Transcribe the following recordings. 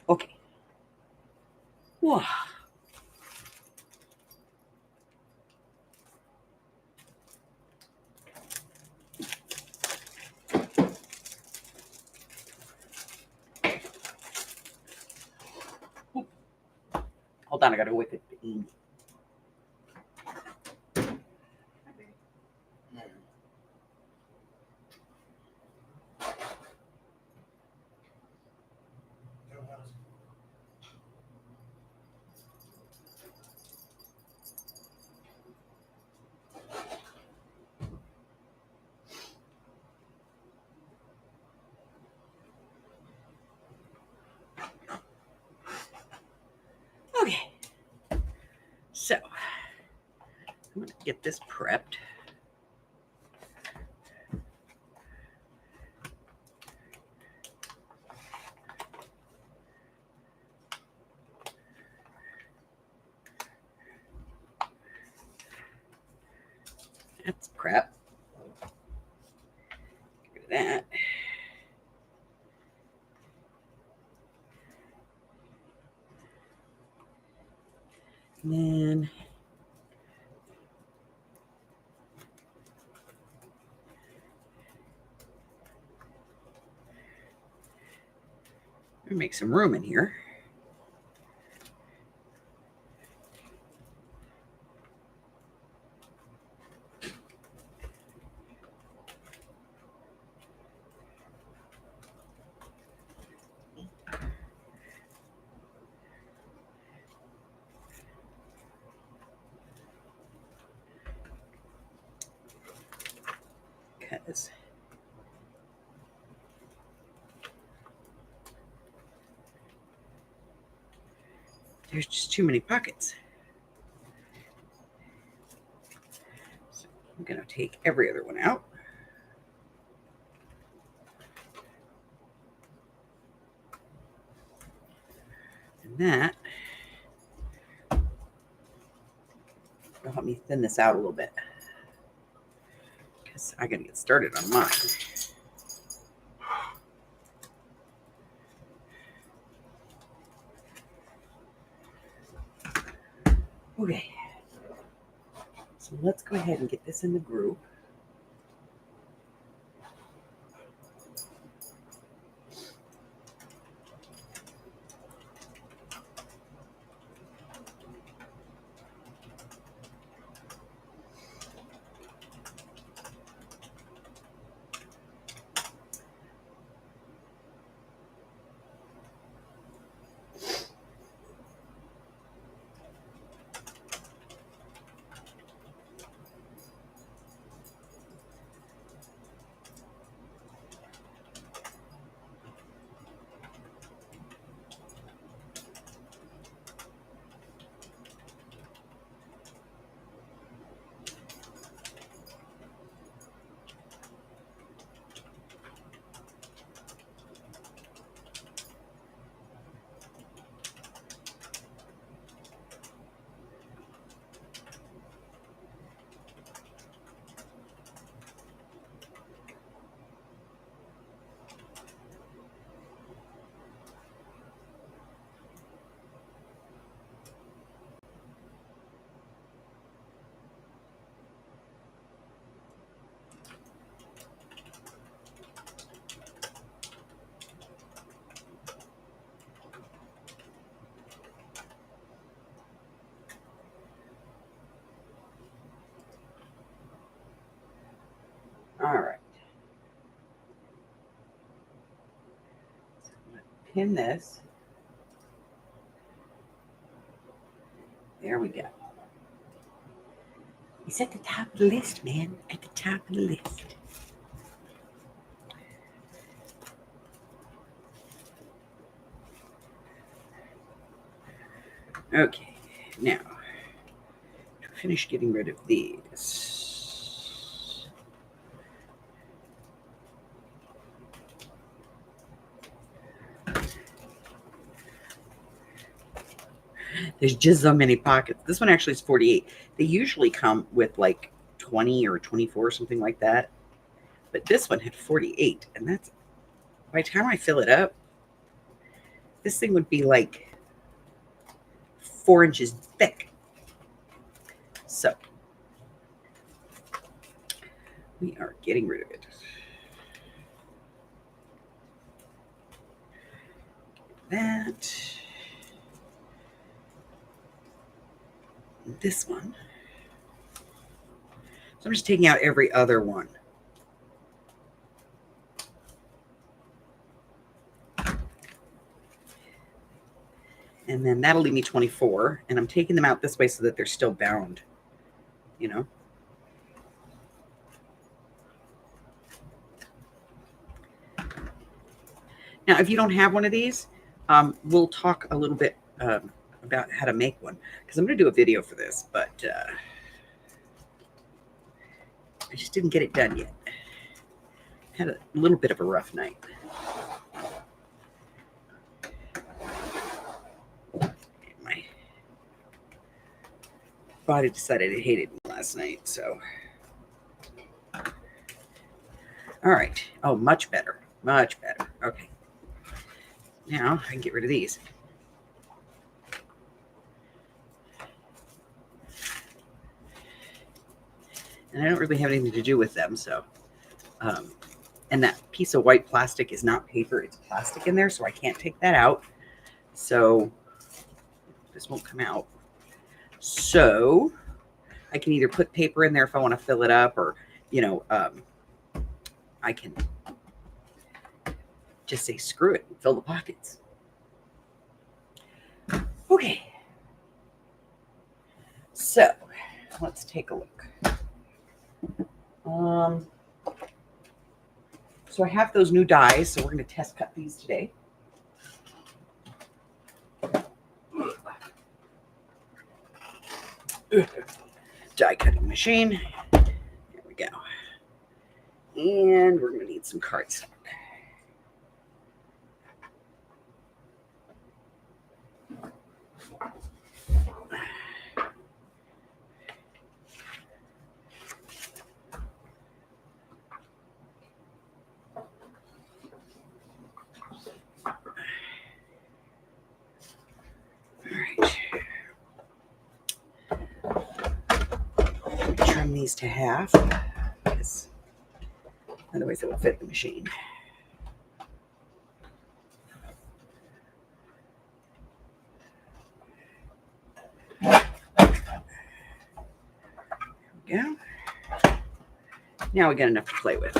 Okay. Whoa. Hold on, I gotta whip it. Okay. So I'm gonna get this prepped. That's prep. Look at that. And then I'm gonna make some room in here. Because there's just too many pockets. So I'm gonna take every other one out. And that will help me thin this out a little bit. Because I gotta get started on mine. Okay. So let's go ahead and get this in the groove. All right. So I'm going to pin this. There we go. It's at the top of the list, man. At the top of the list. Okay. Now, to finish getting rid of these. There's just so many pockets. This one actually is 48. They usually come with like 20 or 24 or something like that. But this one had 48. And that's, by the time I fill it up, This thing would be like 4 inches thick. So we are getting rid of it. That. This one. So I'm just taking out every other one. And then that'll leave me 24. And I'm taking them out this way so that they're still bound, you know. Now, if you don't have one of these, we'll talk a little bit about how to make one. Because I'm going to do a video for this, but I just didn't get it done yet. Had a little bit of a rough night. My body decided it hated me last night, so. All right. Oh, much better. Much better. Okay. Now I can get rid of these. And I don't really have anything to do with them, so. And that piece of white plastic is not paper, it's plastic in there, so I can't take that out. So this won't come out. So I can either put paper in there if I want to fill it up, or, you know, I can just say, screw it, and fill the pockets. Okay. So let's take a look. So I have those new dies, so we're going to test cut these today. Die cutting machine. There we go. And we're going to need some cardstock. Trim these to half, because otherwise it will fit the machine. There we go. Now we got enough to play with.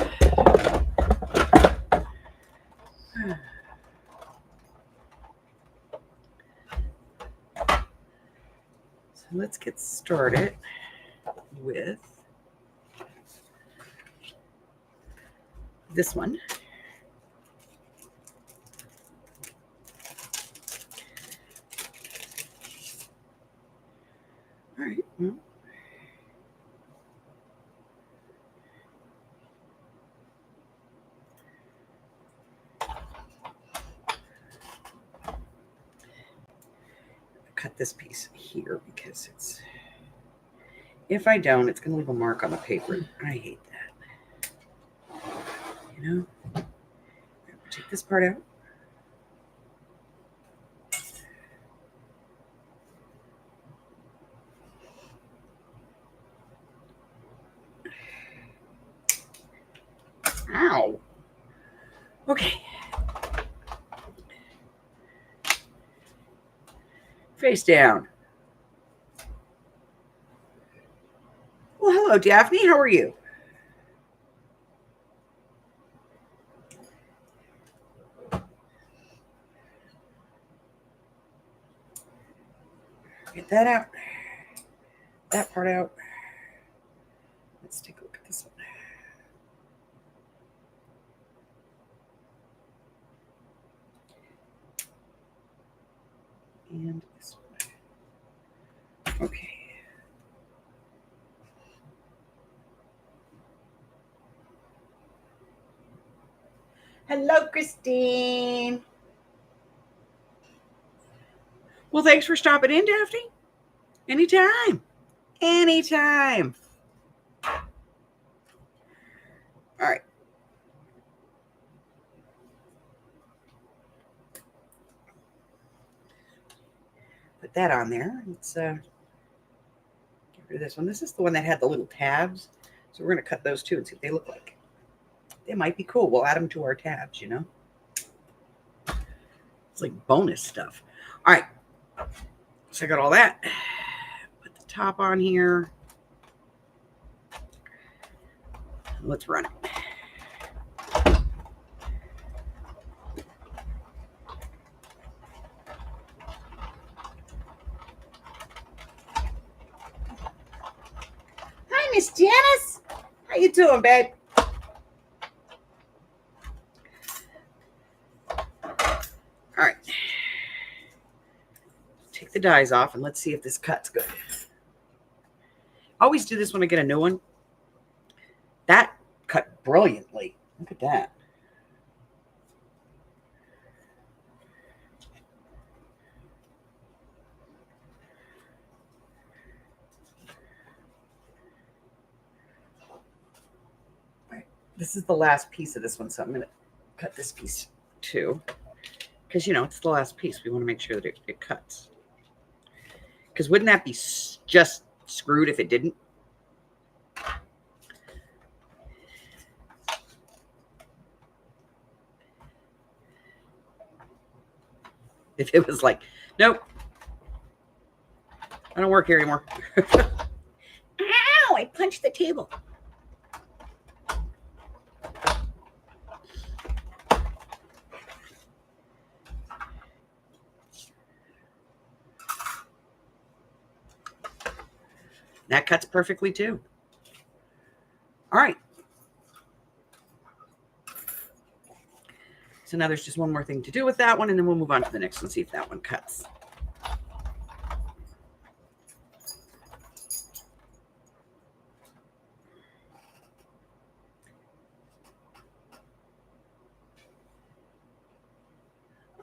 So let's get started with this one. All right. Well, cut this piece here because it's, if I don't, it's going to leave a mark on the paper. I hate that. You know, take this part out. Ow. Okay. Face down. Well, hello, Daphne. How are you? Get that out. That part out. Let's take a look at this one. And this one. Okay. Hello, Christine. Well, thanks for stopping in, Daphne. Anytime. Anytime. All right. put that on there. Let's get rid of this one. This is the one that had the little tabs. So we're going to cut those too and see what they look like. They might be cool. We'll add them to our tabs, you know. It's like bonus stuff. All right. So I got all that. Put the top on here. Let's run it. Hi, Miss Janice. How you doing, babe? All right. Take the dies off and let's see if this cut's good. I always do this when I get a new one. That cut brilliantly. Look at that. All right. This is the last piece of this one, so I'm going to cut this piece too. Because, you know, it's the last piece. We want to make sure that it cuts. Because wouldn't that be just screwed if it didn't? If it was like, nope, I don't work here anymore. Ow, I punched the table. That cuts perfectly too. All right. So now there's just one more thing to do with that one, and then we'll move on to the next one, see if that one cuts.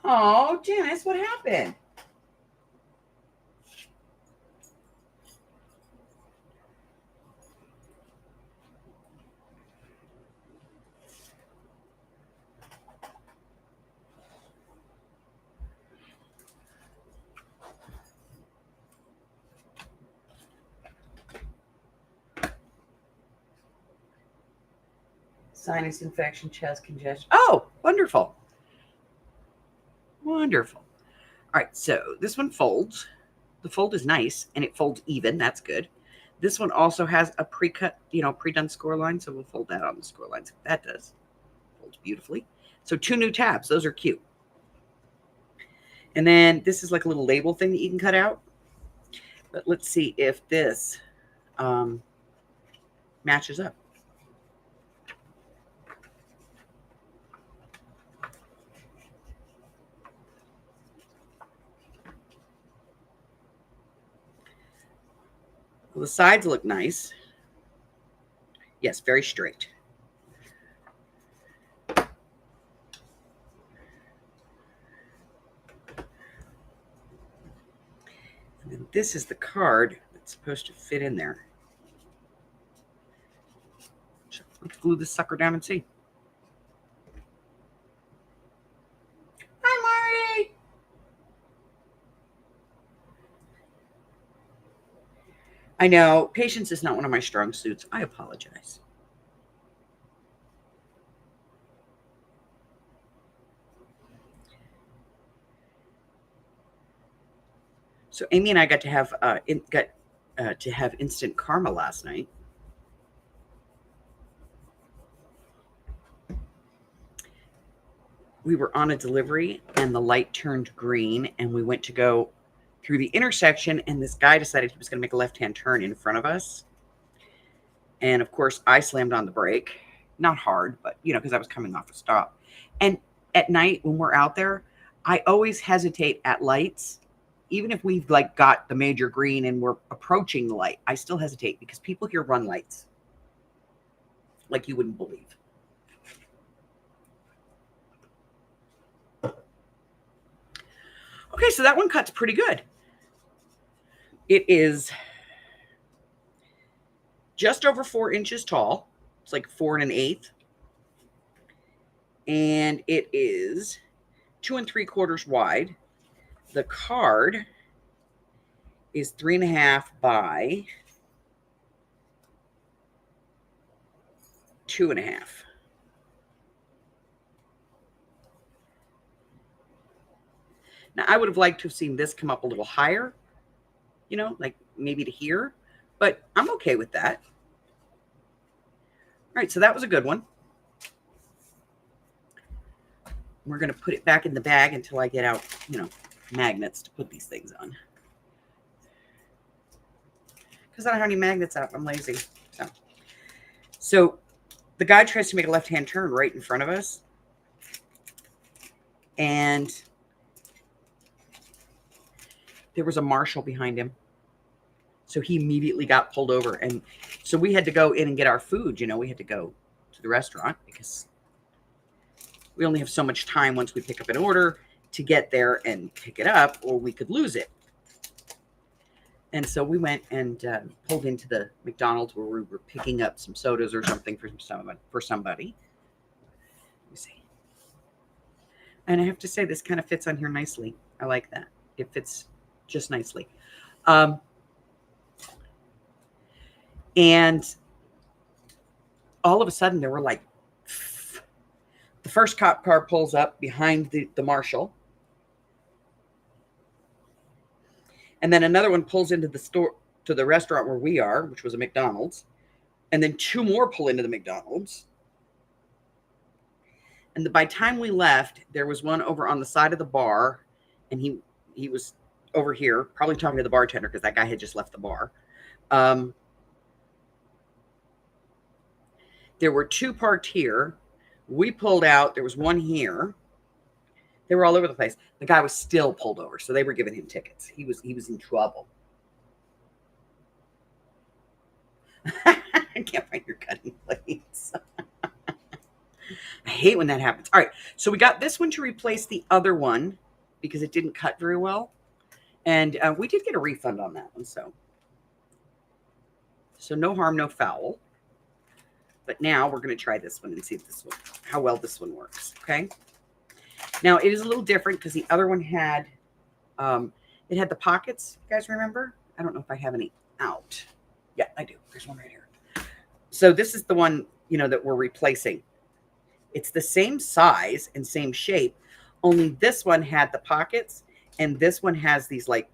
Oh, Janice, what happened? Sinus infection, chest congestion. Oh, wonderful. Wonderful. All right, so this one folds. The fold is nice, and it folds even. That's good. This one also has a pre-cut, pre-done score line, so we'll fold that on the score lines. That does. Folds beautifully. So 2 new tabs. Those are cute. And then this is like a little label thing that you can cut out. But let's see if this matches up. Well, the sides look nice. Yes, very straight. And then this is the card that's supposed to fit in there. Let's glue this sucker down and see. Hi, Mari. I know patience is not one of my strong suits. I apologize. So Amy and I got to have instant karma last night. We were on a delivery and the light turned green, and we went to go through the intersection, and this guy decided he was going to make a left-hand turn in front of us. And of course, I slammed on the brake, not hard, but because I was coming off a stop. And at night when we're out there, I always hesitate at lights. Even if we've got the major green and we're approaching the light, I still hesitate because people here run lights like you wouldn't believe. Okay, so that one cuts pretty good. It is just over 4 inches tall. It's like 4 1/8. And it is 2 3/4 wide. The card is 3.5 by 2.5. Now, I would have liked to have seen this come up a little higher, you know, like maybe to here, but I'm okay with that. All right, so that was a good one. We're going to put it back in the bag until I get out, you know, magnets to put these things on. Because I don't have any magnets out. I'm lazy. So the guy tries to make a left-hand turn right in front of us. And there was a marshal behind him. So he immediately got pulled over. And so we had to go in and get our food. You know, we had to go to the restaurant because we only have so much time once we pick up an order to get there and pick it up, or we could lose it. And so we went and pulled into the McDonald's where we were picking up some sodas or something for somebody. Let me see. And I have to say, this kind of fits on here nicely. I like that. It fits just nicely. And all of a sudden, there were like, the first cop car pulls up behind the marshal. And then another one pulls into the store, to the restaurant where we are, which was a McDonald's. And then two more pull into the McDonald's. And by the time we left, there was one over on the side of the bar. And he was over here, probably talking to the bartender because that guy had just left the bar. There were two parked here. We pulled out. There was one here. They were all over the place. The guy was still pulled over, so they were giving him tickets. He was in trouble. I can't find your cutting plates. I hate when that happens. All right, so we got this one to replace the other one because it didn't cut very well. And we did get a refund on that one, so no harm, no foul. But now we're going to try this one and see if this one, how well this one works, okay? Now, it is a little different because the other one had, it had the pockets, you guys remember? I don't know if I have any out. Yeah, I do. There's one right here. So this is the one, you know, that we're replacing. It's the same size and same shape, only this one had the pockets, and this one has these, like,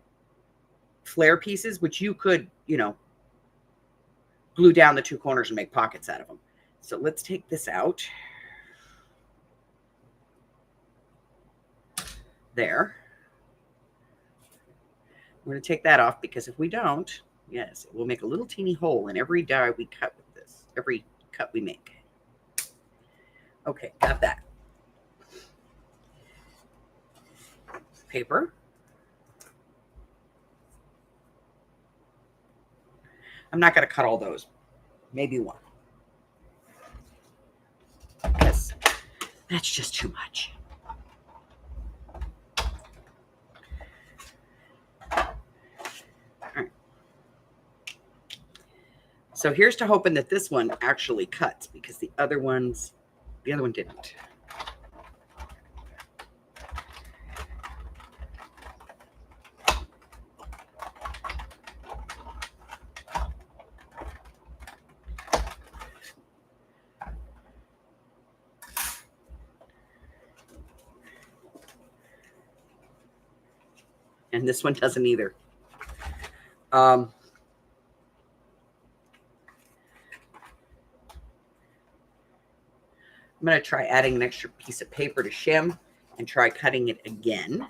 flare pieces, which you could, you know, glue down the two corners and make pockets out of them. So let's take this out. There. We're going to take that off because if we don't, yes, it will make a little teeny hole in every die we cut with this, every cut we make. Okay, got that. Paper. I'm not going to cut all those. Maybe one. Because that's just too much. So here's to hoping that this one actually cuts because the other one didn't. And this one doesn't either. I'm going to try adding an extra piece of paper to shim and try cutting it again.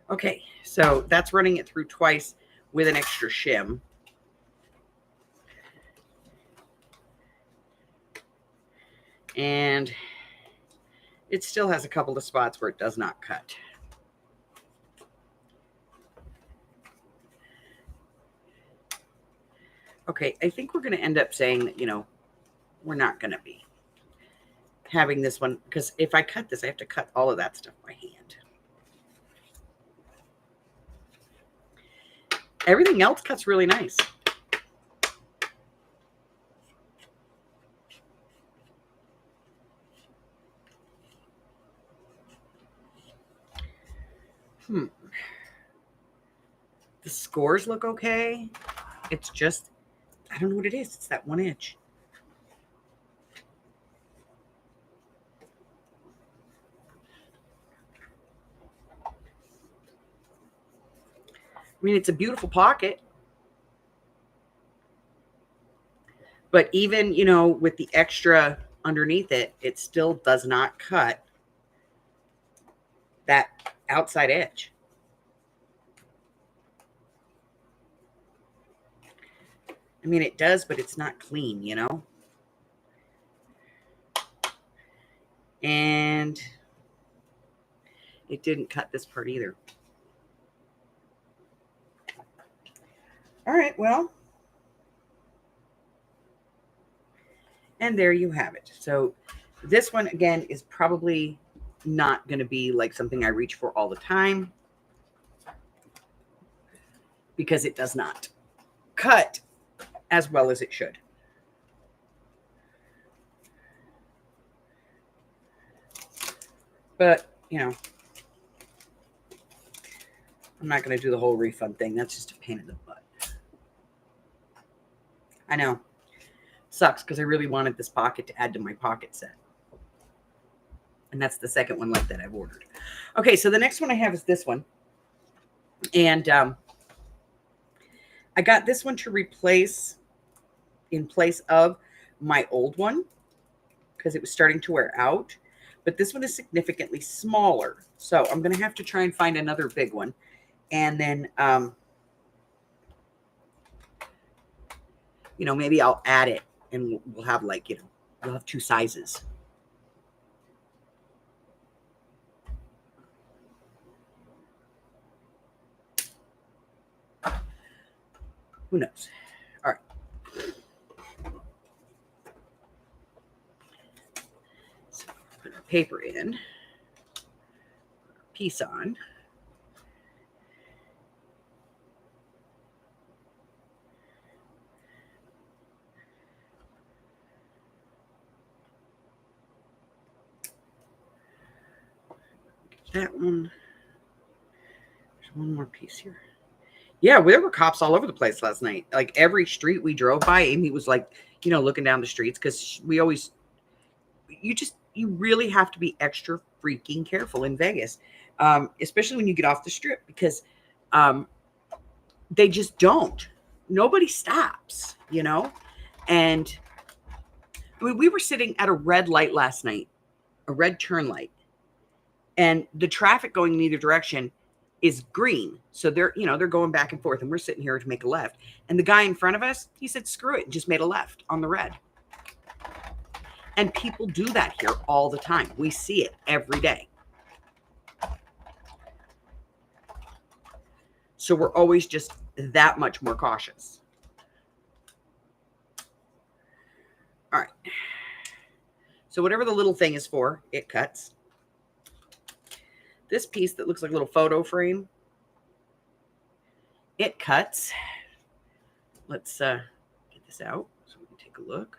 Okay, so that's running it through twice with an extra shim. And it still has a couple of spots where it does not cut. Okay, I think we're going to end up saying that, we're not going to be having this one, because if I cut this, I have to cut all of that stuff by hand. Everything else cuts really nice. The scores look okay. It's just, I don't know what it is. It's that 1 inch. I mean, it's a beautiful pocket. But even, with the extra underneath it, it still does not cut that outside edge. I mean, it does, but it's not clean, And it didn't cut this part either. All right, well. And there you have it. So this one, again, is probably not going to be like something I reach for all the time, because it does not cut as well as it should. But, I'm not going to do the whole refund thing. That's just a pain in the butt. I know. Sucks, because I really wanted this pocket to add to my pocket set. And that's the second one like that I've ordered. Okay, so the next one I have is this one. And I got this one to replace in place of my old one, because it was starting to wear out. But this one is significantly smaller. So I'm going to have to try and find another big one. And then, maybe I'll add it, and we'll have we'll have 2 sizes. Who knows? All right. So put our paper in, piece on. That one. There's one more piece here. Yeah, there were cops all over the place last night. Like every street we drove by, Amy was like, looking down the streets, because you really have to be extra freaking careful in Vegas, especially when you get off the strip, because they just don't. Nobody stops, And I mean, we were sitting at a red light last night, a red turn light, and the traffic going in either direction is green. So they're going back and forth, and we're sitting here to make a left. And the guy in front of us, he said, screw it, and just made a left on the red. And people do that here all the time. We see it every day. So we're always just that much more cautious. All right. So whatever the little thing is for, it cuts. This piece that looks like a little photo frame, it cuts. Let's get this out so we can take a look.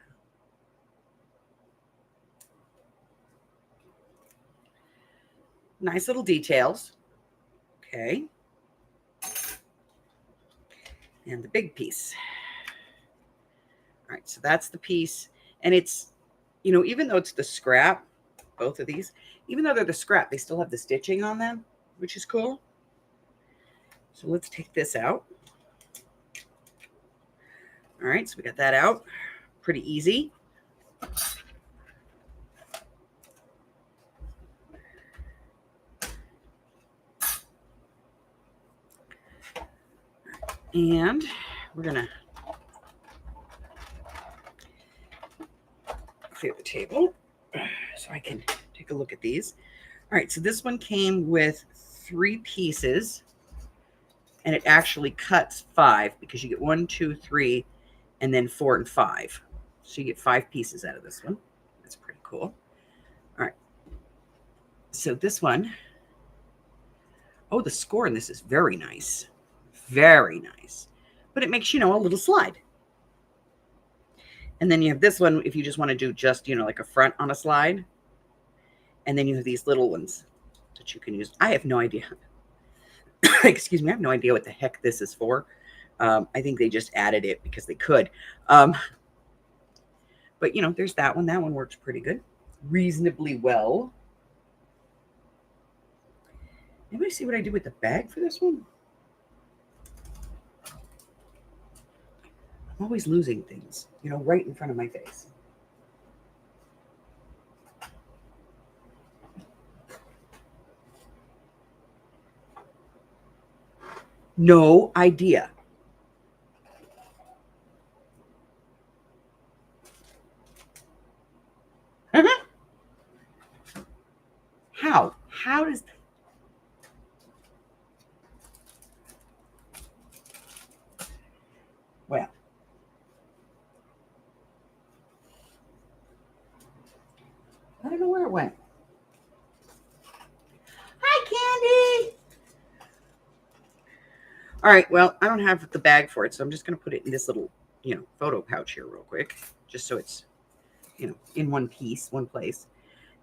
Nice little details. Okay. And the big piece. All right, so that's the piece. And it's, even though it's the scrap, both of these, even though they're the scrap, they still have the stitching on them, which is cool. So let's take this out. All right, so we got that out. Pretty easy. And we're going to clear the table so I can take a look at these. All right, so this one came with 3 pieces, and it actually cuts 5, because you get 1, 2, 3, and then 4 and 5. So you get 5 pieces out of this one. That's pretty cool. All right. So this one, oh, the score in this is very nice. Very nice. But it makes, a little slide. And then you have this one if you just want to do just, like a front on a slide. And then you have these little ones that you can use. I have no idea. Excuse me. I have no idea what the heck this is for. I think they just added it because they could. But, there's that one. That one works pretty good. Reasonably well. Anybody see what I did with the bag for this one? I'm always losing things, right in front of my face. No idea. How? How does... Well, I don't know where it went. Hi, Candy. All right, well, I don't have the bag for it, so I'm just going to put it in this little, photo pouch here real quick, just so it's, in one piece, one place.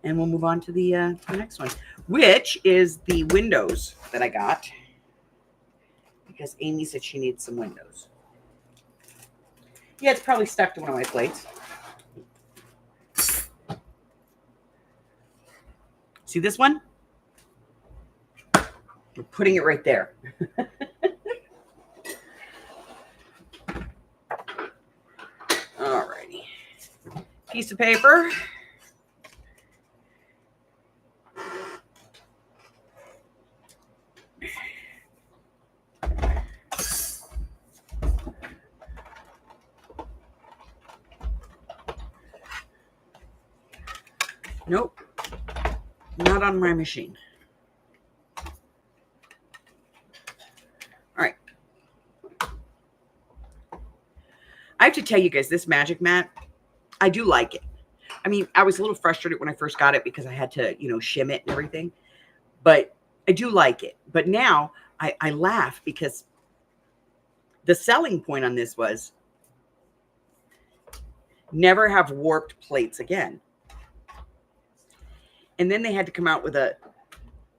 And we'll move on to the next one, which is the windows that I got, because Amy said she needs some windows. Yeah, it's probably stuck to one of my plates. See this one? We're putting it right there. Alrighty. Piece of paper. Nope. Not on my machine. All right. I have to tell you guys, this magic mat, I do like it. I mean, I was a little frustrated when I first got it because I had to, shim it and everything. But I do like it. But now I laugh because the selling point on this was never have warped plates again. And then they had to come out with a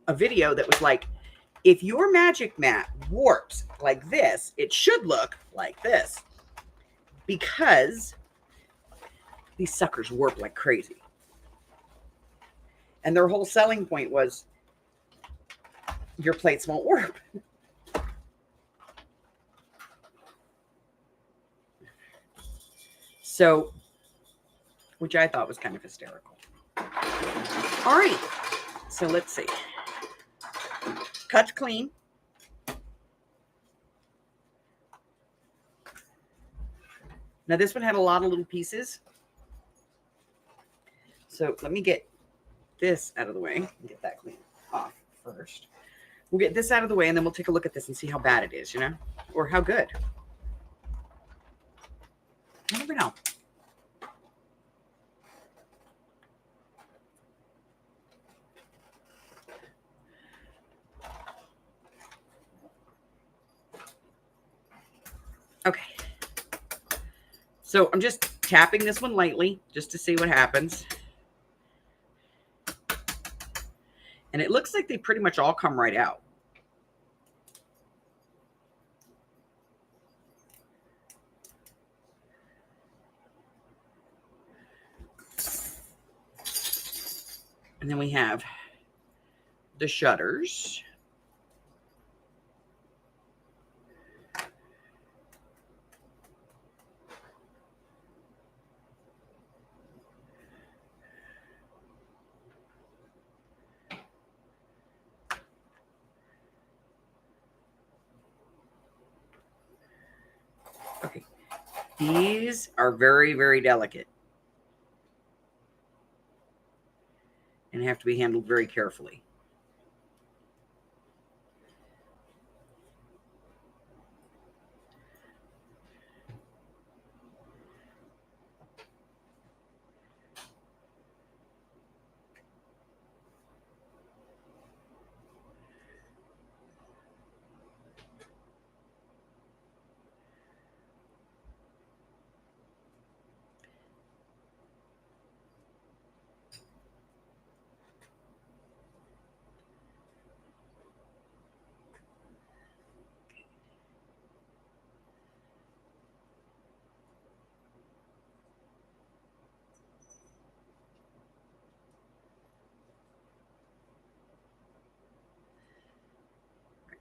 video that was like, if your magic mat warps like this, it should look like this. Because these suckers warp like crazy. And their whole selling point was your plates won't warp. So, which I thought was kind of hysterical. All right. So let's see. Cut clean. Now this one had a lot of little pieces. So let me get this out of the way. Get that clean off first. We'll get this out of the way and then we'll take a look at this and see how bad it is, or how good. You never know. Okay. So I'm just tapping this one lightly just to see what happens. And it looks like they pretty much all come right out. And then we have the shutters. Okay. These are very, very delicate and have to be handled very carefully.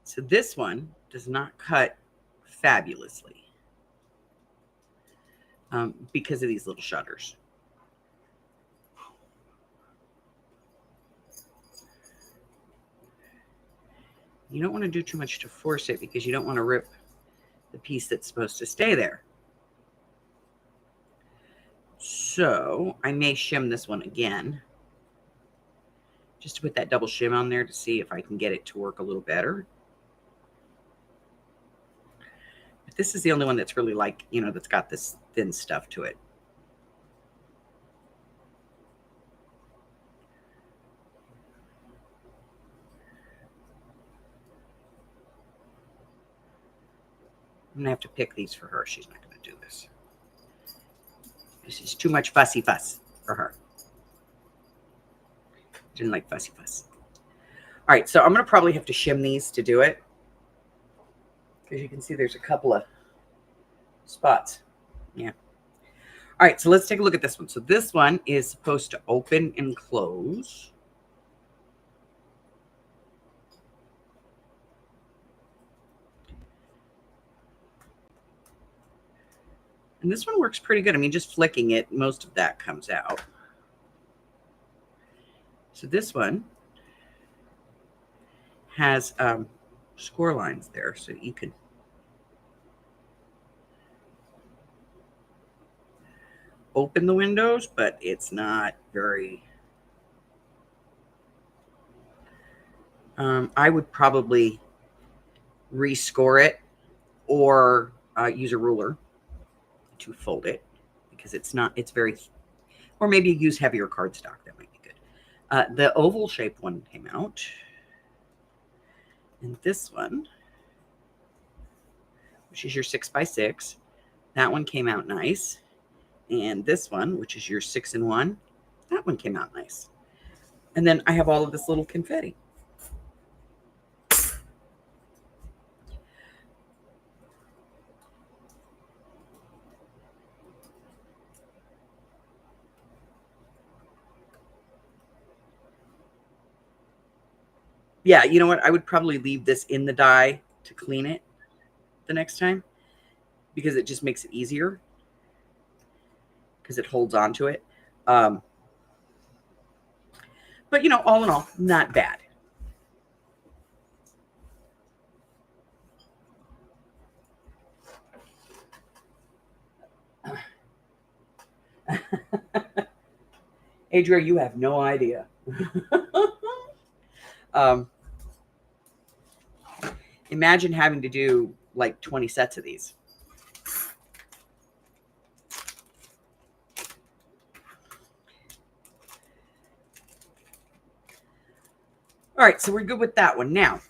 So this one does not cut fabulously because of these little shutters. You don't want to do too much to force it because you don't want to rip the piece that's supposed to stay there. So I may shim this one again, just to put that double shim on there to see if I can get it to work a little better. But this is the only one that's really like, you know, that's got this thin stuff to it. I'm going to have to pick these for her. She's not going to do this. This is too much fussy fuss for her. Didn't like fussy fuss. All right, so I'm going to probably have to shim these to do it. Because you can see there's a couple of spots. Yeah. All right, so let's take a look at this one. So this one is supposed to open and close. And this one works pretty good. I mean, just flicking it, most of that comes out. So this one has score lines there, so you can open the windows, but it's not very... I would probably rescore it or use a ruler to fold it because it's not, it's very, or maybe use heavier cardstock. That might be good. The oval shaped one came out. And this one, which is your 6x6, that one came out nice. And this one, which is your 6-in-1, that one came out nice. And then I have all of this little confetti. Yeah, you know what? I would probably leave this in the die to clean it the next time because it just makes it easier because it holds on to it. But, you know, all in all, not bad. Adria, you have no idea. Imagine having to do like 20 sets of these. All right, so we're good with that one. Now,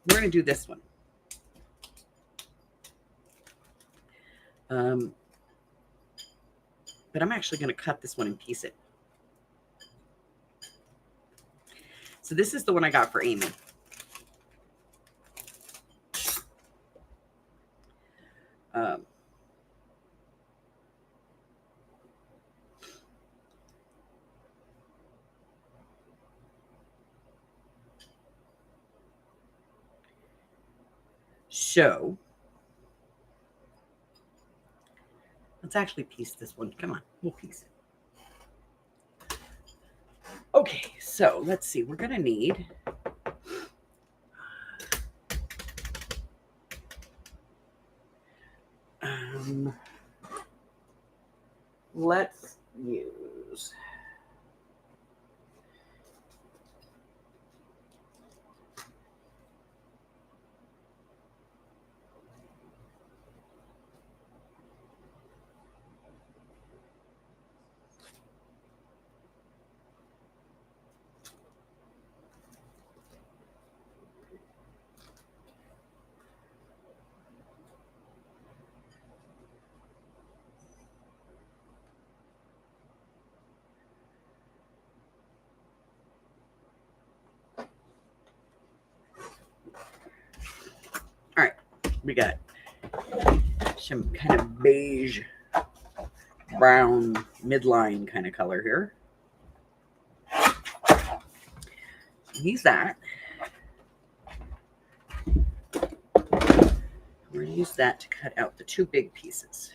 we're going to do this one. But I'm actually going to cut this one and piece it. So this is the one I got for Amy. So let's actually piece this one. Come on, we'll piece it. Okay, so let's see. We're going to need let's use we got some kind of beige, brown, midline kind of color here. Use that. We're going to use that to cut out the two big pieces.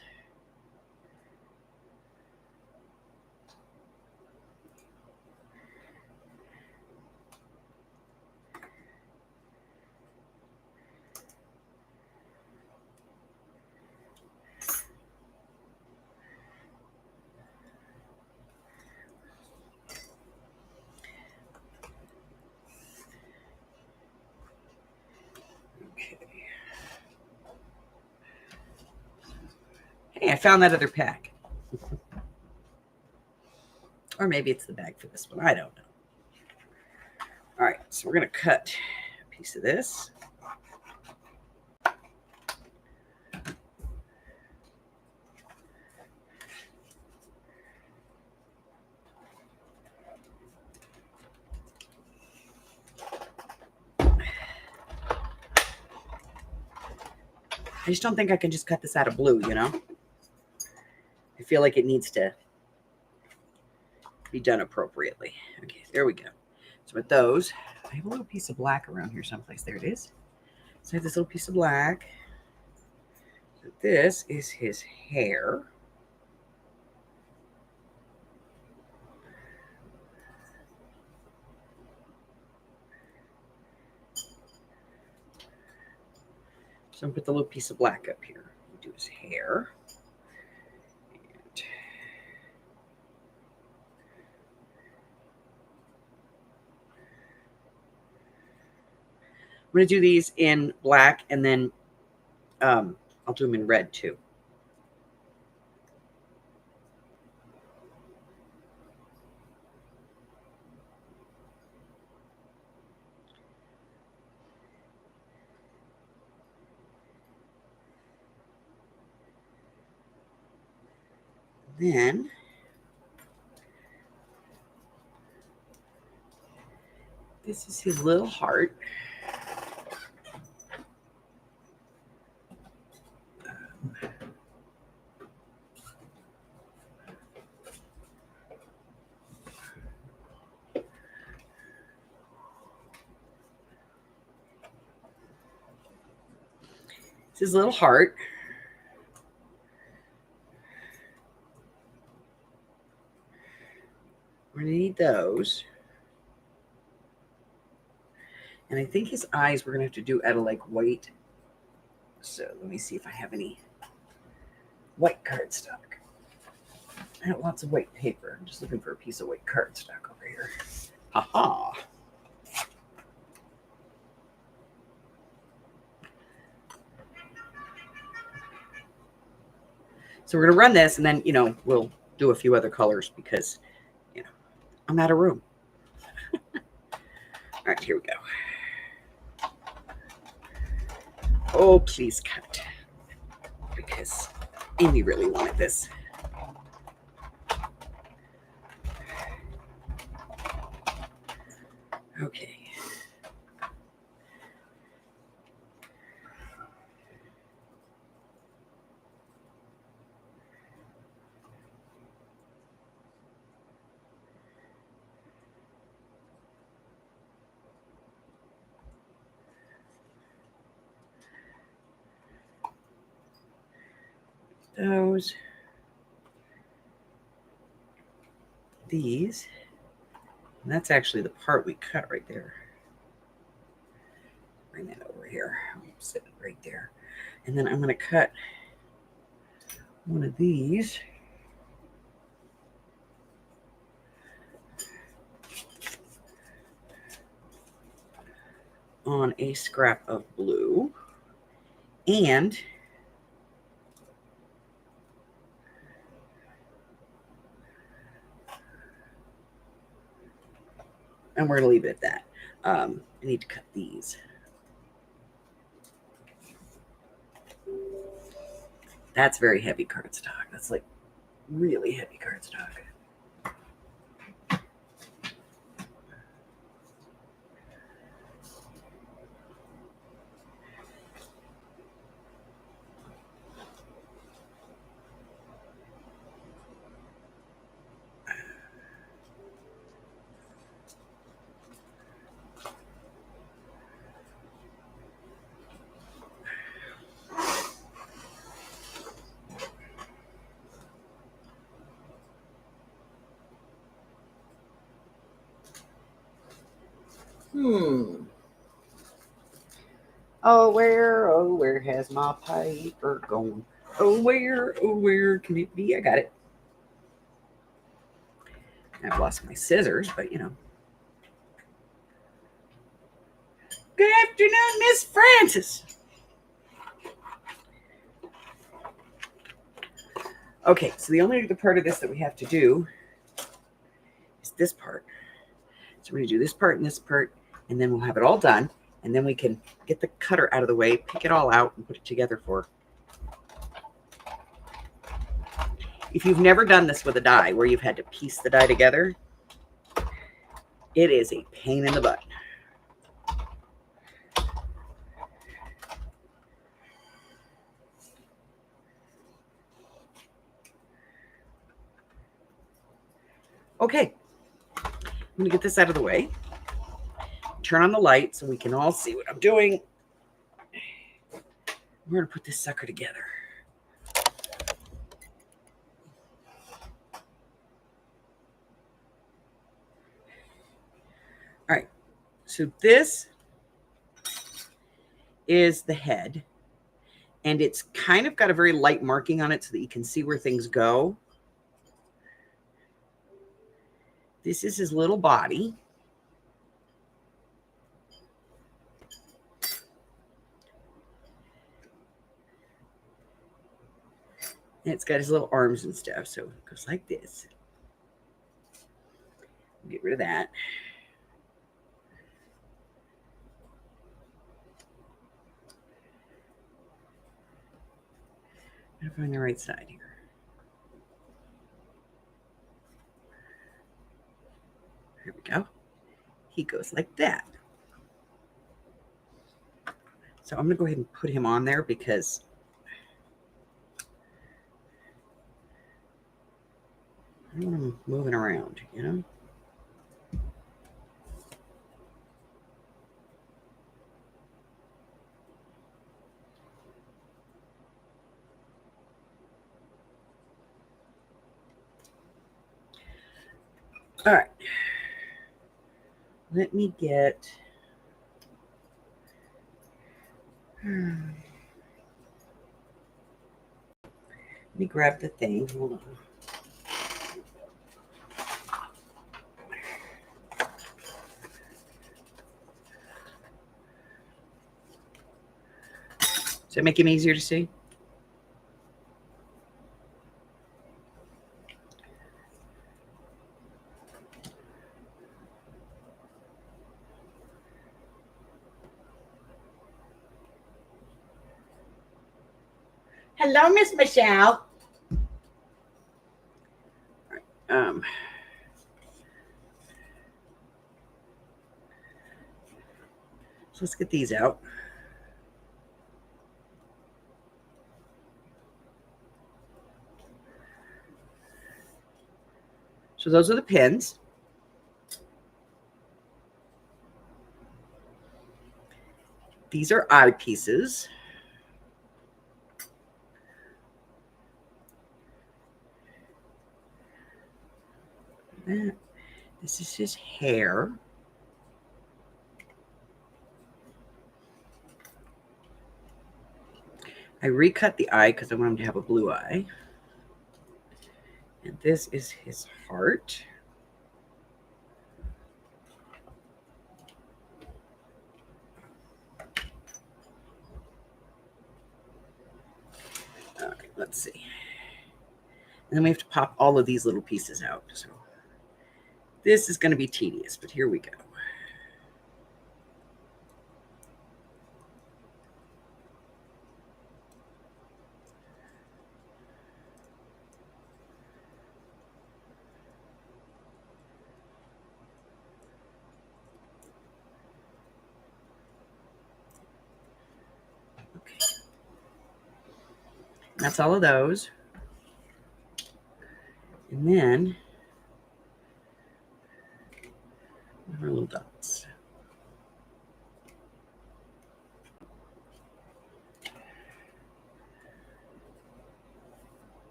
Hey, I found that other pack. Or maybe it's the bag for this one. I don't know. All right, so we're going to cut a piece of this. I just don't think I can just cut this out of blue, you know? I feel like it needs to be done appropriately. Okay, there we go. So with those, I have a little piece of black around here someplace. There it is. So I have this little piece of black. So this is his hair. So I'm going to put the little piece of black up here. Do his hair. And I'm going to do these in black, and then I'll do them in red too. Then this is his little heart. It's his little heart. We're going to need those. And I think his eyes we're going to have to do out of like white. So let me see if I have any white cardstock. I have lots of white paper. I'm just looking for a piece of white cardstock over here. Ha-ha. So we're going to run this, and then, you know, we'll do a few other colors because, you know, I'm out of room. All right, here we go. Oh, please cut. Because Amy really wanted this. Okay. Those. These. And that's actually the part we cut right there. Bring that over here. Sit it right there. And then I'm going to cut one of these. On a scrap of blue. And we're going to leave it at that. I need to cut these. That's very heavy cardstock. That's like really heavy cardstock. Oh, where has my paper gone? Oh, where can it be? I got it. I've lost my scissors, but you know. Good afternoon, Miss Francis. Okay, so the only other part of this that we have to do is this part. So we're going to do this part and this part, and then we'll have it all done, and then we can get the cutter out of the way, pick it all out, and put it together for. If you've never done this with a die, where you've had to piece the die together, it is a pain in the butt. Okay, I'm going to get this out of the way. Turn on the light so we can all see what I'm doing. We're going to put this sucker together. All right, so this is the head, and it's kind of got a very light marking on it so that you can see where things go. This is his little body. And it's got his little arms and stuff, so it goes like this. Get rid of that. I'm going to find the right side here. Here we go. He goes like that. So I'm going to go ahead and put him on there because I don't want him moving around, you know? All right. Let me get... Let me grab the thing. Hold on. Does that make him easier to see? Hello, Miss Michelle. So let's get these out. So those are the pins. These are eyepieces. This is his hair. I recut the eye because I want him to have a blue eye. And this is his heart. All right, let's see. And then we have to pop all of these little pieces out. So this is going to be tedious, but here we go. Okay. That's all of those. And then our little dots.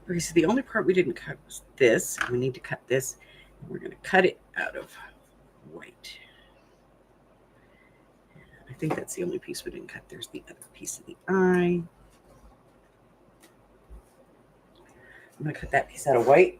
Okay, so the only part we didn't cut was this. We need to cut this. We're going to cut it out of white. I think that's the only piece we didn't cut. There's the other piece of the eye. I'm going to cut that piece out of white.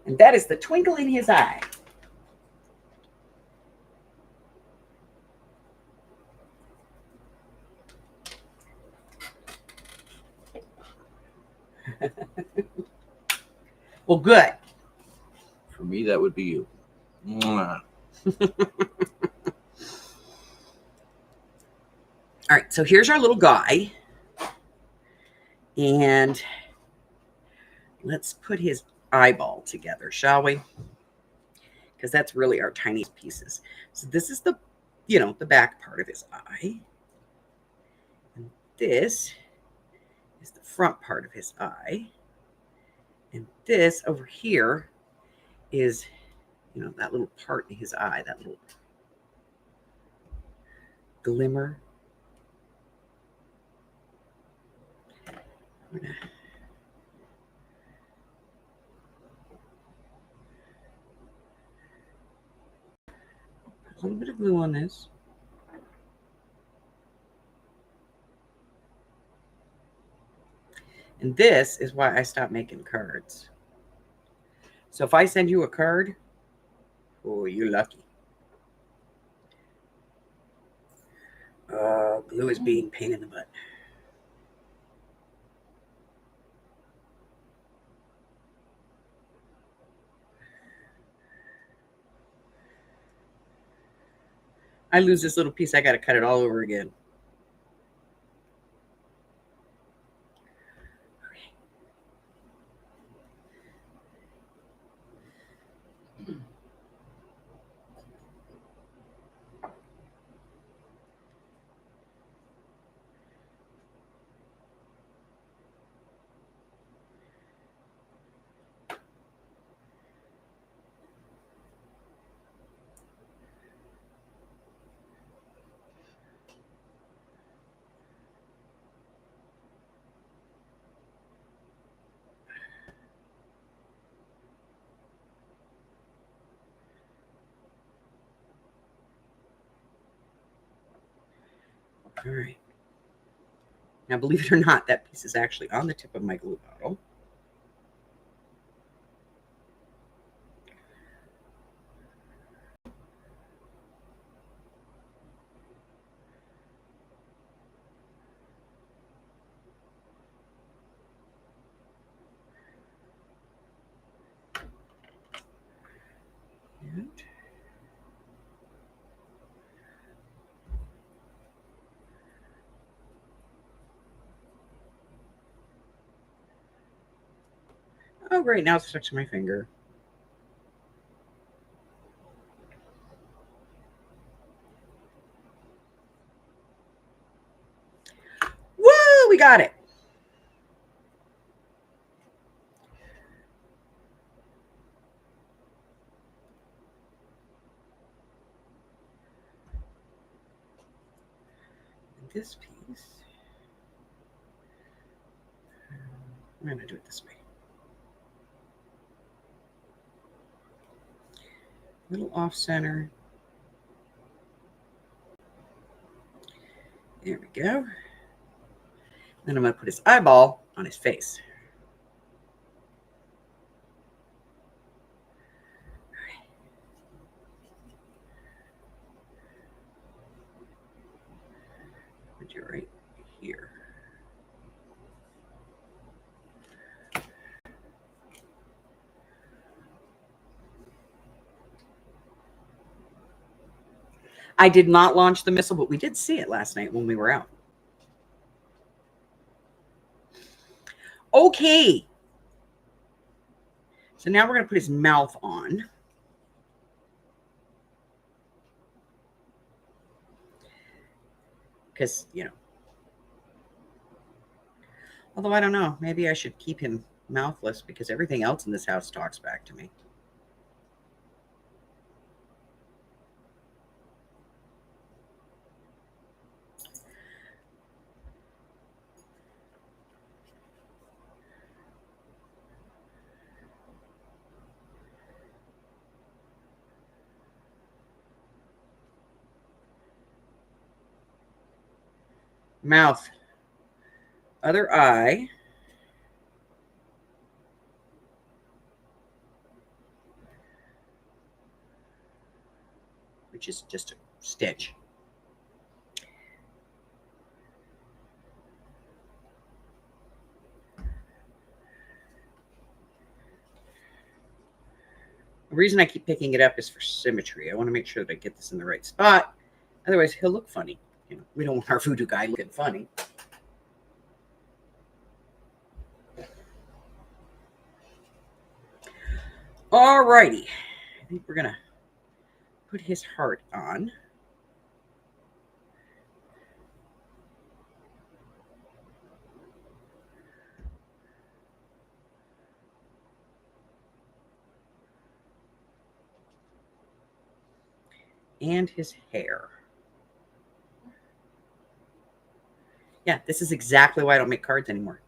And that is the twinkle in his eye. Well, good. For me, that would be you. Mwah. All right, so here's our little guy. And let's put his eyeball together, shall we? Because that's really our tiniest pieces. So this is the, the back part of his eye. And this is the front part of his eye. And this over here is, that little part in his eye, that little glimmer. I'm gonna put a little bit of glue on this. And this is why I stopped making cards. So if I send you a card, oh, you're lucky. Glue is being pain in the butt. I lose this little piece, I got to cut it all over again. All right. Now, believe it or not, that piece is actually on the tip of my glue bottle. And oh, great. Now it's stuck to my finger. Woo! We got it. And this piece, I'm going to do it this way. Little off center. There we go. Then I'm going to put his eyeball on his face. Put you right here. I did not launch the missile, but we did see it last night when we were out. Okay. So now we're going to put his mouth on. Because, although I don't know, maybe I should keep him mouthless because everything else in this house talks back to me. Mouth. Other eye. Which is just a stitch. The reason I keep picking it up is for symmetry. I want to make sure that I get this in the right spot. Otherwise, he'll look funny. We don't want our voodoo guy looking funny. Alrighty. I think we're going to put his heart on. And his hair. Yeah, this is exactly why I don't make cards anymore.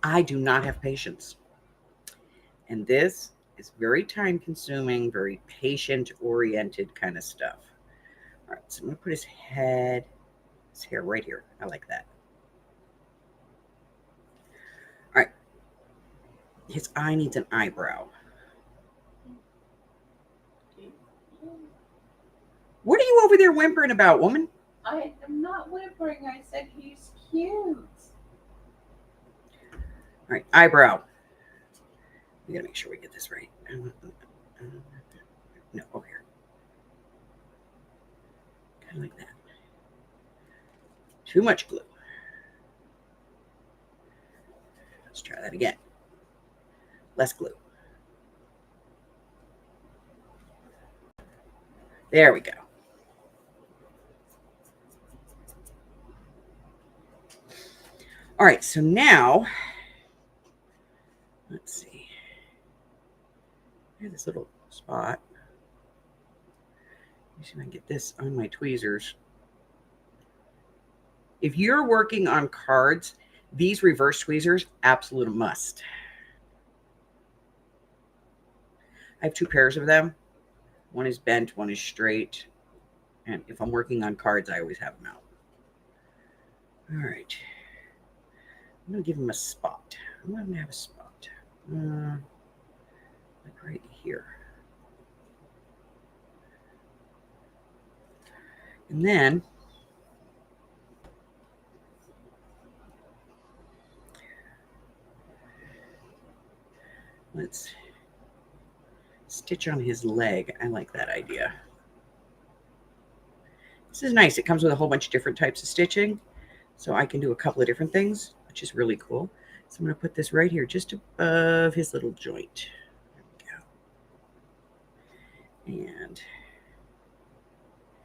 I do not have patience. And this is very time consuming, very patient oriented kind of stuff. All right, so I'm going to put his hair right here. I like that. All right. His eye needs an eyebrow. What are you over there whimpering about, woman? I am not whimpering. I said he's cute. All right, eyebrow. We got to make sure we get this right. No, over here. Kind of like that. Too much glue. Let's try that again. Less glue. There we go. All right, so now, let's see. Here's this little spot. Let me see if I can get this on my tweezers. If you're working on cards, these reverse tweezers, absolute must. I have 2 pairs of them. One is bent, one is straight. And if I'm working on cards, I always have them out. All right. I'm going to give him a spot. I'm going to have a spot. Like right here. And then let's stitch on his leg. I like that idea. This is nice. It comes with a whole bunch of different types of stitching. So I can do a couple of different things, which is really cool. So I'm going to put this right here, just above his little joint. There we go. And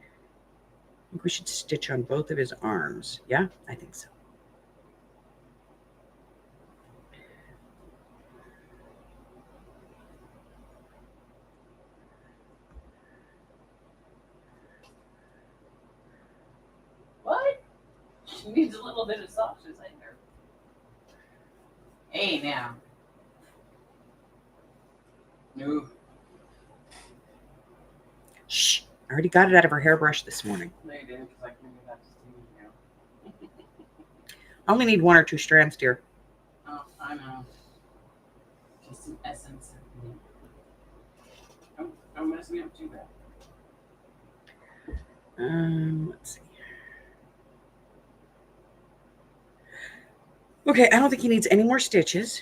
I think we should stitch on both of his arms. Yeah, I think so. What? She needs a little bit of sauces in there. Hey, now. No. Shh. I already got it out of her hairbrush this morning. No, you didn't, because I couldn't get that to see you. I only need 1 or 2 strands, dear. Oh, I know. Just some essence. Don't mess me up too bad. Let's see. Okay, I don't think he needs any more stitches.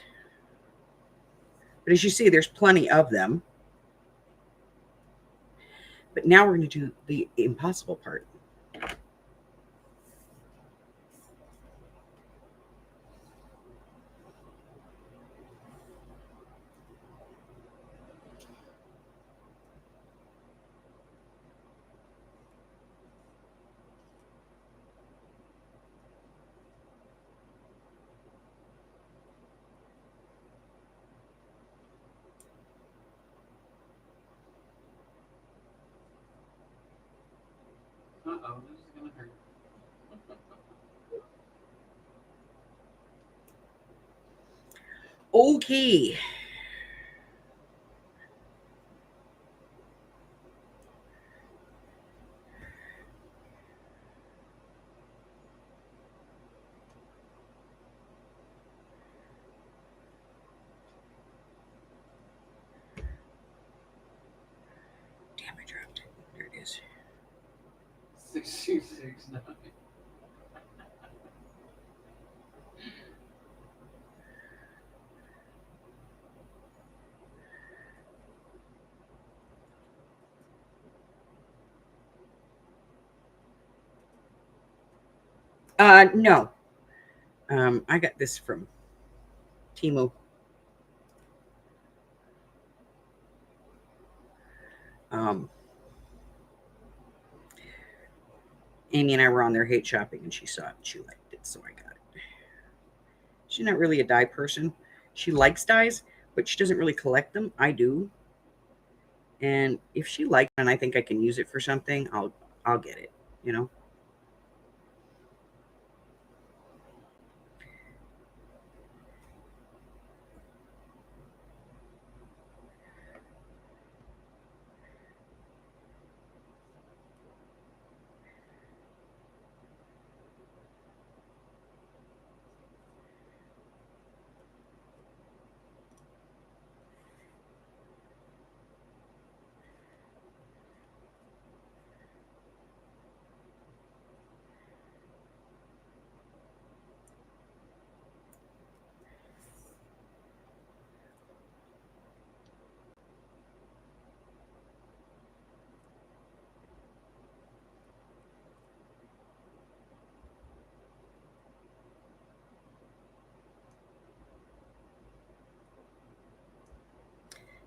But as you see, there's plenty of them. But now we're going to do the impossible part. Uh-oh, this is gonna hurt. Okay. Damn, I dropped it. There it is. 6269. No. I got this from Temu. Amy and I were on there hate shopping, and she saw it and she liked it, so I got it. She's not really a dye person. She likes dyes, but she doesn't really collect them. I do. And if she likes it and I think I can use it for something, I'll get it, you know?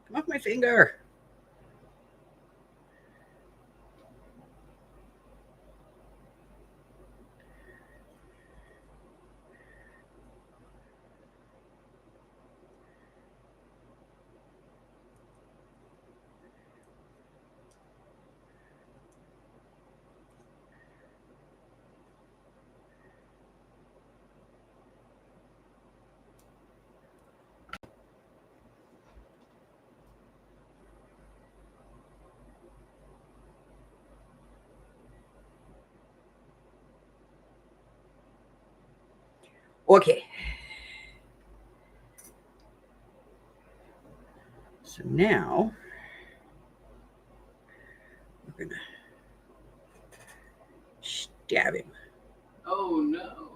Come off my finger. Okay. So now we're gonna stab him. Oh no.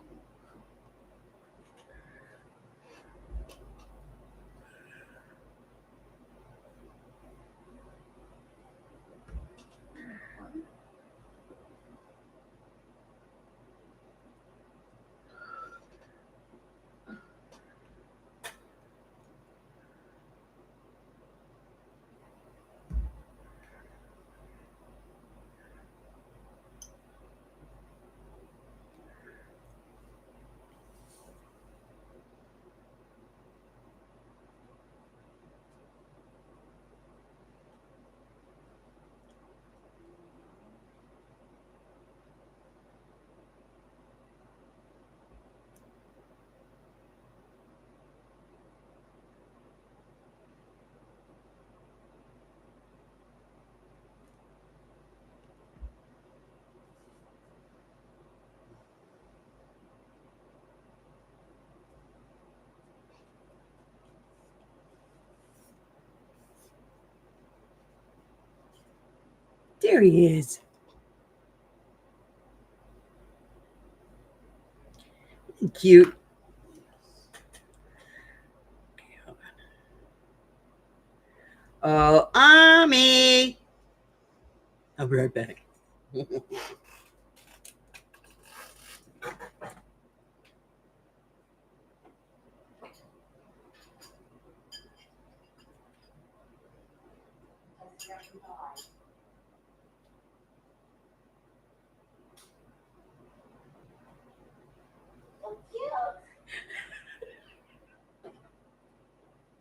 There he is. Cute. Okay, hold on. Oh, Ami. I'll be right back.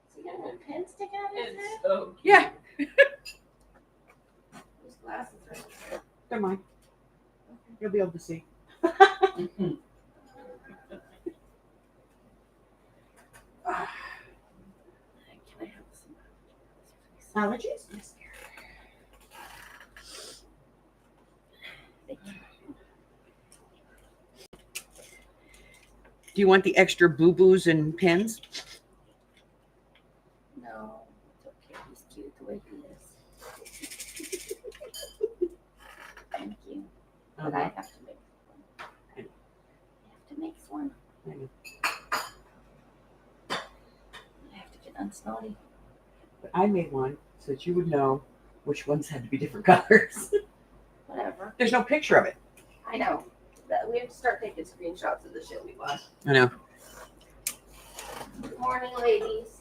So you got a little pin sticking out of his It's head? so cute. Yeah, Those glasses are. never mind. You'll be able to see. Mhm. Can I have some? Allergies? Yes. Thank you. Do you want the extra boo-boos and pins? No, it's okay. He's cute the way he is. Thank you. But I have to make one. I have to make one. I have to get unsnotty. But I made one so that you would know which ones had to be different colors. Whatever. There's no picture of it. I know. We have to start taking screenshots of the shit we bought. I know. Good morning, ladies.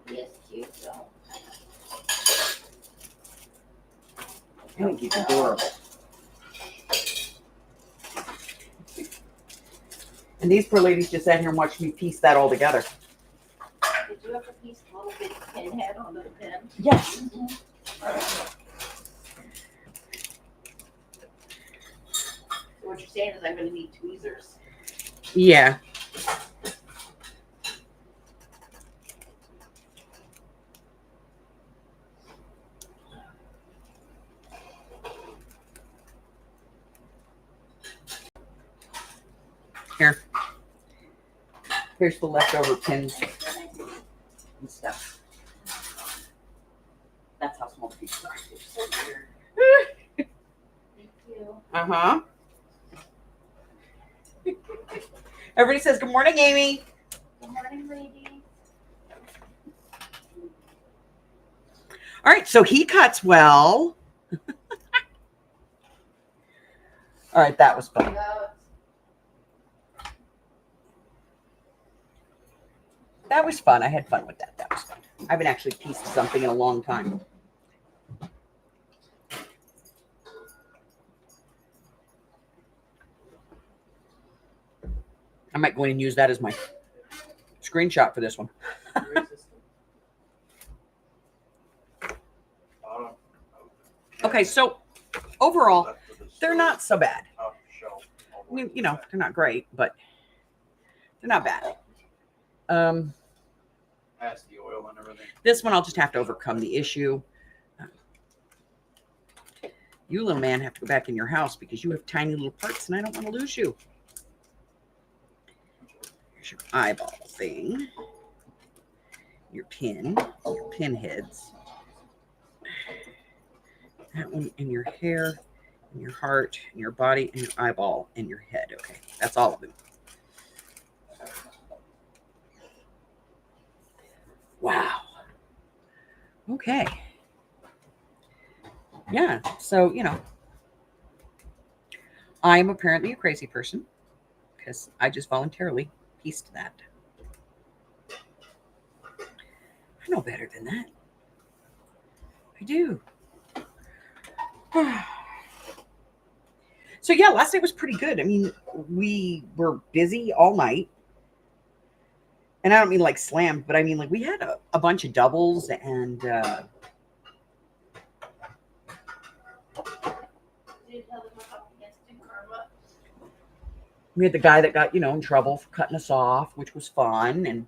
He is cute, though. I think he's adorable. And these poor ladies just sat here and watched me piece that all together. Did you have to piece a little bit of pin head onto the pin? Yes. So what you're saying is I'm going to need tweezers. Yeah. Here. Here's the leftover pins and stuff. That's how small the pieces are. You're so weird. Thank you. Uh-huh. Everybody says, good morning, Amy. Good morning, ladies. All right, so he cuts well. All right, that was fun. That was fun. I had fun with that. That was fun. I haven't actually pieced something in a long time. I might go in and use that as my screenshot for this one. Okay, so overall, they're not so bad. I mean, you know, they're not great, but they're not bad. Past the oil and everything. This one, I'll just have to overcome the issue. You, little man, have to go back in your house because you have tiny little parts and I don't want to lose you. Here's your eyeball thing. Your pin heads. That one in your hair, in your heart, in your body, and your eyeball, and your head. Okay, that's all of them. Wow. Okay. Yeah, so, you know, I'm apparently a crazy person because I just voluntarily pieced that. I know better than that. I do. So, yeah, last night was pretty good. I mean, we were busy all night. And I don't mean like slammed, but I mean like we had a bunch of doubles and Did you tell them about the instant karma? we had the guy that got, you know, in trouble for cutting us off, which was fun. And,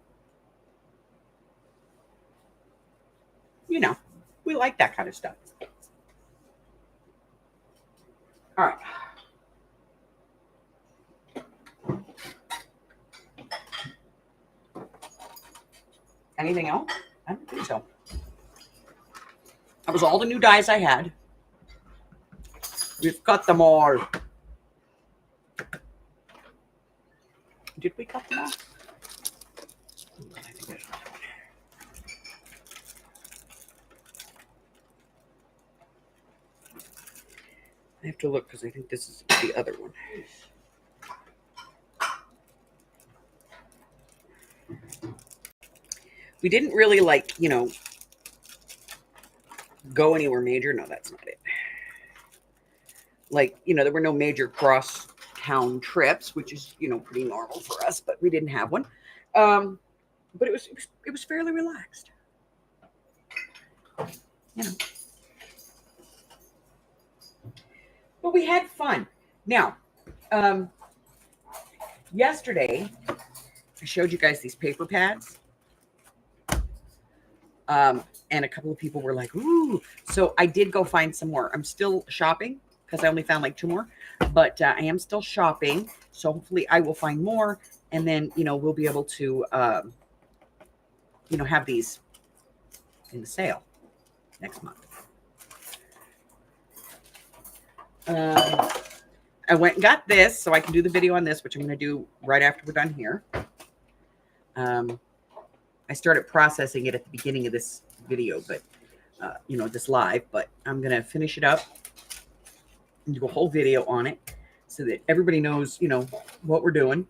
you know, we like that kind of stuff. All right. anything else? I don't think so. That was all the new dies I had. We've cut them all. Did we cut them all? I think there's another one. I have to look because I think this is the other one. We didn't really go anywhere major. No, that's not it. There were no major cross town trips, which is, pretty normal for us, but we didn't have one. But it was fairly relaxed. But we had fun. Now, yesterday, I showed you guys these paper pads. And a couple of people were like, ooh. So I did go find some more. I'm still shopping because I only found like 2 more. But I am still shopping. So hopefully I will find more. And then, we'll be able to, have these in the sale next month. I went and got this so I can do the video on this, which I'm going to do right after we're done here. I started processing it at the beginning of this video, but, this live, but I'm going to finish it up and do a whole video on it so that everybody knows, what we're doing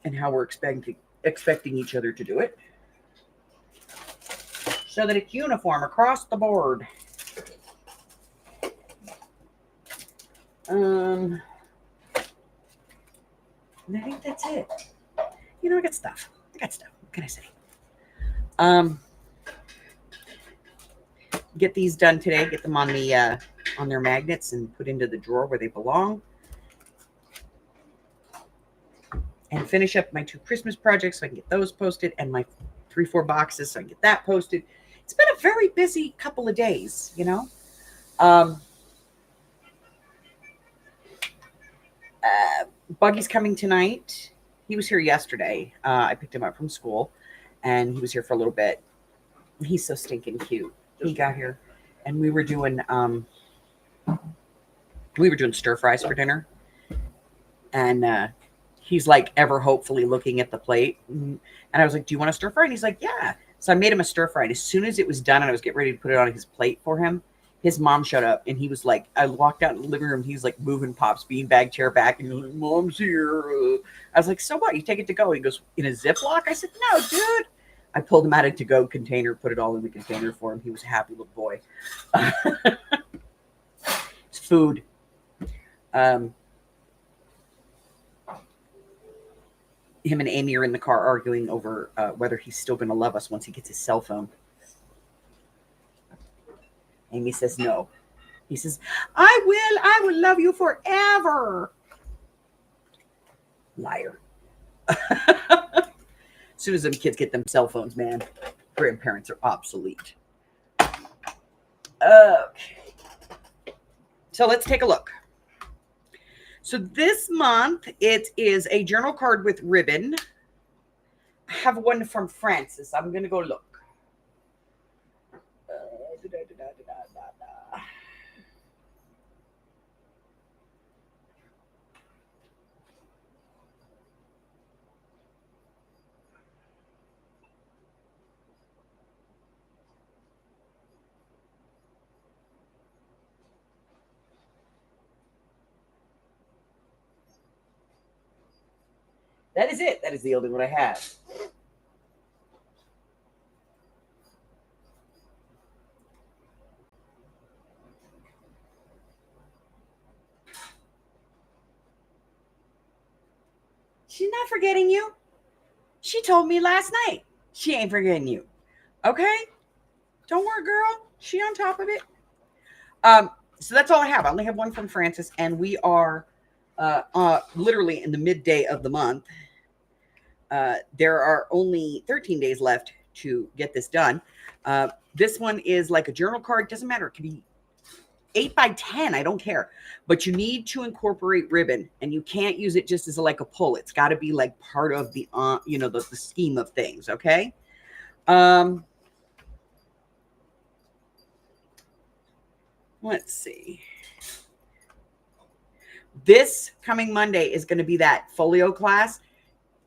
and how we're expecting each other to do it so that it's uniform across the board. And I think that's it. I got stuff. What can I say? Get these done today. Get them on their magnets and put into the drawer where they belong. And finish up my 2 Christmas projects so I can get those posted, and my 3-4 boxes so I can get that posted. It's been a very busy couple of days, Buggy's coming tonight. He was here yesterday. I picked him up from school, and he was here for a little bit. He's so stinking cute. He got here, and we were doing stir fries for dinner, and he's like ever hopefully looking at the plate, and I was like, "Do you want a stir fry?" And he's like, "Yeah." So I made him a stir fry, and as soon as it was done, and I was getting ready to put it on his plate for him, his mom showed up, and he was like, I walked out in the living room. He's like moving Pop's beanbag chair back, and he was like, "Mom's here." I was like, "So what? You take it to go?" He goes, "In a Ziploc?" I said, "No, dude." I pulled him out of to-go container, put it all in the container for him. He was a happy little boy. It's food. Him and Amy are in the car arguing over whether he's still going to love us once he gets his cell phone. Amy says no. He says, I will love you forever. Liar. As soon as them kids get them cell phones, man, grandparents are obsolete. Okay. So let's take a look. So this month, it is a journal card with ribbon. I have one from Francis. I'm going to go look. That is it. That is the only one I have. She's not forgetting you. She told me last night. She ain't forgetting you. Okay? Don't worry, girl. She on top of it. So that's all I have. I only have one from Francis, and we are literally in the midday of the month. There are only 13 days left to get this done. This one is like a journal card. Doesn't matter. It can be 8 by 10. I don't care. But you need to incorporate ribbon, and you can't use it just as like a pull. It's got to be like part of the, the scheme of things. Okay. Let's see. This coming Monday is going to be that folio class.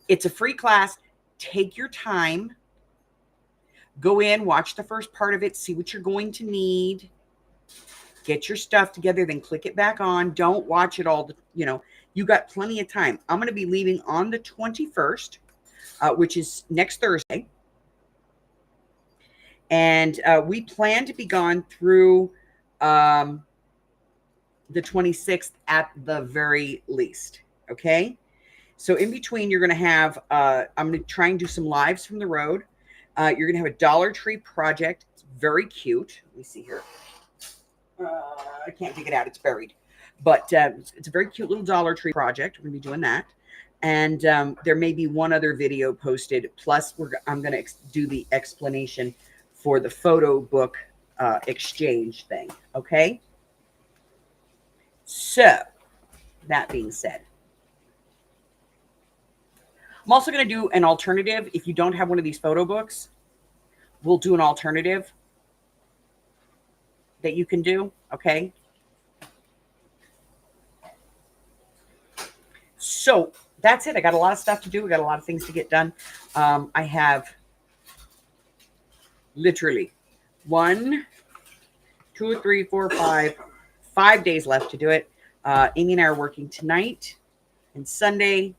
It's a free class. Take your time. Go in, watch the first part of it, see what you're going to need. Get your stuff together, then click it back on. Don't watch it all. You got plenty of time. I'm going to be leaving on the 21st, which is next Thursday. And we plan to be gone through the 26th at the very least. Okay. So in between, you're going to have, I'm going to try and do some lives from the road. You're going to have a Dollar Tree project. It's very cute. Let me see here. I can't dig it out. It's buried. But it's a very cute little Dollar Tree project. We're going to be doing that. And there may be one other video posted. Plus, I'm going to do the explanation for the photo book exchange thing. Okay? So, that being said, I'm also going to do an alternative. If you don't have one of these photo books, we'll do an alternative that you can do. Okay? So, that's it. I got a lot of stuff to do. We got a lot of things to get done. I have literally 1, 2, 3, 4, 5 days left to do it. Amy and I are working tonight and Sunday.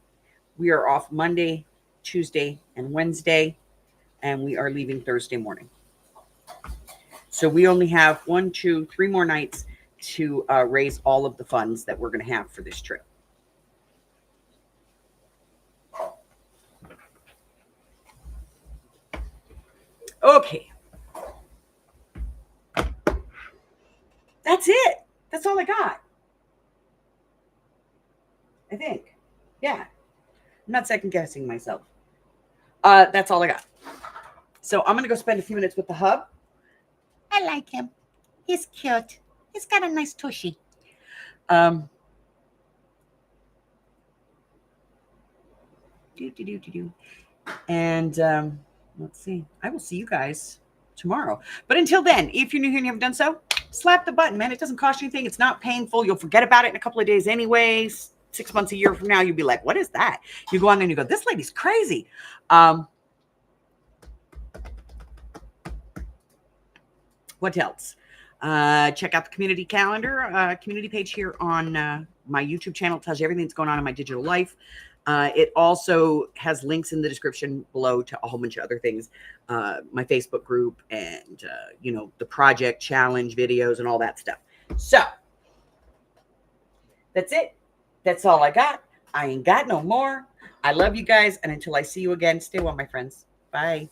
We are off Monday, Tuesday, and Wednesday, and we are leaving Thursday morning. So we only have 1, 2, 3 more nights to raise all of the funds that we're going to have for this trip. Okay. That's it. That's all I got. I think. Yeah. I'm not second guessing myself. That's all I got. So I'm going to go spend a few minutes with the hub. I like him. He's cute. He's got a nice tushy. And let's see. I will see you guys tomorrow. But until then, if you're new here and you haven't done so, slap the button, man. It doesn't cost you anything. It's not painful. You'll forget about it in a couple of days anyways. 6 months, a year from now, you'll be like, what is that? You go on there and you go, this lady's crazy. What else? Check out the community calendar, community page here on my YouTube channel. It tells you everything that's going on in my digital life. It also has links in the description below to a whole bunch of other things. My Facebook group and, the project challenge videos and all that stuff. So that's it. That's all I got. I ain't got no more. I love you guys. And until I see you again, stay well, my friends. Bye.